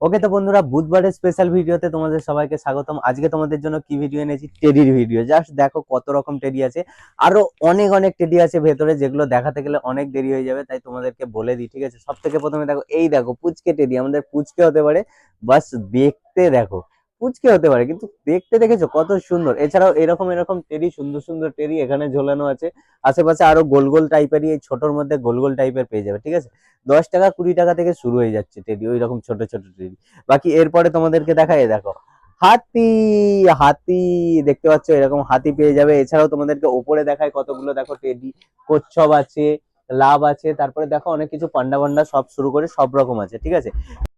ওকে তো বন্ধুরা, বুধবারের স্পেশাল ভিডিওতে তোমাদের সবাইকে স্বাগতম। আজকে তোমাদের জন্য কি ভিডিও এনেছি? টেডির ভিডিও। জাস্ট দেখো কত রকম টেডি আছে, আরো অনেক অনেক টেডি আছে ভেতরে, যেগুলো দেখাতে গেলে অনেক দেরি হয়ে যাবে, তাই তোমাদেরকে বলে দিই, ঠিক আছে? সব থেকে প্রথমে দেখো, এই দেখো পুচকে টেডি। আমাদের পুচকে হতে পারে, বাস দেখতে দেখো পুচকে হতে পারে, কিন্তু দেখতে দেখেছো কত সুন্দর। এছাড়াও এরকম এরকম টেডি, সুন্দর সুন্দর টেডি এখানে ঝোলানো আছে। আশেপাশে আরো গোল গোল টাইপেরই, এই ছোটর মধ্যে গোল গোল টাইপের পেয়ে যাবে, ঠিক আছে? 10 টাকা 20 টাকা থেকে শুরু হয়ে যাচ্ছে টেডি, ওই রকম ছোট ছোট টেডি। বাকি এরপরে তোমাদেরকে দেখাই, দেখো হাতি। হাতি দেখতে পাচ্ছ, এরকম হাতি পেয়ে যাবে। এছাড়াও তোমাদেরকে ওপরে দেখায় কতগুলো, দেখো টেডি, কচ্ছপ আছে, লাভ আছে, তারপরে দেখো অনেক কিছু পান্ডা পান্ডা সব শুরু করে সব রকম আছে, ঠিক আছে?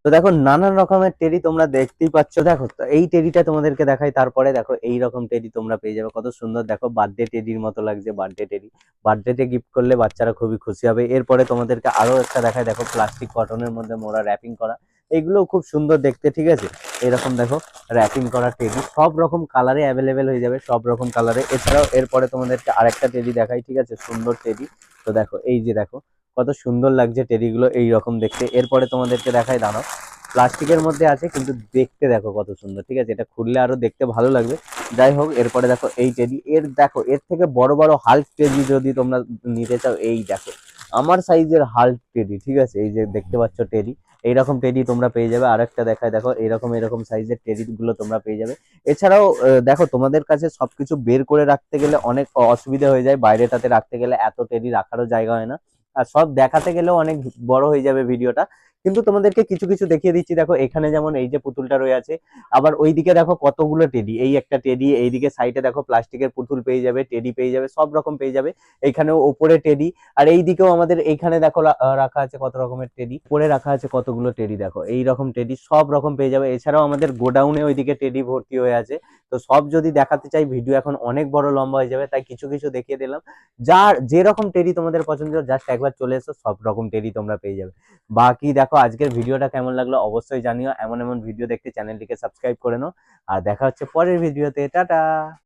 তো দেখো নানান রকমের টেডি তোমরা দেখতেই পাচ্ছ। দেখো তো এই টেডিটা তোমাদেরকে দেখাই, তারপরে দেখো এই রকম টেডি তোমরা পেয়ে যাবে, কত সুন্দর। দেখো বার্থডে টেডির মতো লাগছে, বার্থডে টেডি। বার্থডেতে গিফট করলে বাচ্চারা খুবই খুশি হবে। এরপরে তোমাদেরকে আরো একটা দেখায়, দেখো প্লাস্টিক কটনের মধ্যে মোড়া, র্যাপিং করা। এইগুলোও খুব সুন্দর দেখতে, ঠিক আছে? এরকম দেখো র্যাপিং করা টেডি, সব রকম কালারে অ্যাভেলেবেল হয়ে যাবে, সব রকম কালারে। এছাড়াও এরপরে তোমাদেরকে আরেকটা টেডি দেখাই, ঠিক আছে? সুন্দর টেডি। তো দেখো এই যে দেখো কত সুন্দর লাগছে টেডিগুলো এই রকম দেখতে। এরপরে তোমাদেরকে দেখাই, দাঁড়াও, প্লাস্টিকের মধ্যে আছে কিন্তু দেখতে দেখো কত সুন্দর, ঠিক আছে? এটা খুললে আরো দেখতে ভালো লাগবে। যাই হোক, এরপরে দেখো এই টেডি, এর দেখো এর থেকে বড় বড় হাল্ক টেডি যদি তোমরা নিতে চাও, এই দেখো আমার সাইজের হাল্ক টেডি, ঠিক আছে? এই যে দেখতে পাচ্ছ টেডি, এইরকম টেডি তোমরা পেয়ে যাবে। আরেকটা দেখায়, দেখো এরকম এরকম সাইজের টেডি গুলো তোমরা পেয়ে যাবে। এছাড়াও দেখো তোমাদের কাছে সবকিছু বের করে রাখতে গেলে অনেক অসুবিধা হয়ে যায়, বাইরেটাতে রাখতে গেলে এত টেডি রাখারও জায়গা হয় না, আর সব দেখাতে গেলেও অনেক বড় হয়ে যাবে ভিডিওটা। কিন্তু তোমাদেরকে কিছু কিছু দেখিয়ে দিচ্ছি। দেখো এখানে যেমন এই যে পুতুলটা রয়ে আছে, আবার ওইদিকে দেখো কতগুলো টেডি, এই একটা টেডি, এইদিকে সাইডে দেখো প্লাস্টিকের পুতুল পেয়ে যাবে, টেডি পেয়ে যাবে, সব রকম পেয়ে যাবে। এইখানেও ওপরে টেডি, আর এই দিকেও আমাদের এইখানে দেখো রাখা আছে কত রকমের টেডি, পরে রাখা আছে কতগুলো টেডি, দেখো এই রকম টেডি সব রকম পেয়ে যাবে। এছাড়াও আমাদের গোডাউনে ওইদিকে টেডি ভর্তি হয়ে আছে। তো সব যদি দেখাতে চাই, ভিডিও এখন অনেক বড় লম্বা হয়ে যাবে, তাই কিছু কিছু দেখিয়ে দিলাম। যার যেরকম টেডি তোমাদের পছন্দ, জাস্ট একবার চলে এসো, সব রকম টেডি তোমরা পেয়ে যাবে। বাকি দেখো আজকের ভিডিওটা কেমন লাগলো অবশ্যই জানিও। এমন এমন ভিডিও দেখতে চ্যানেলটিকে সাবস্ক্রাইব করে নাও। আর দেখা হচ্ছে পরের ভিডিওতে। টাটা।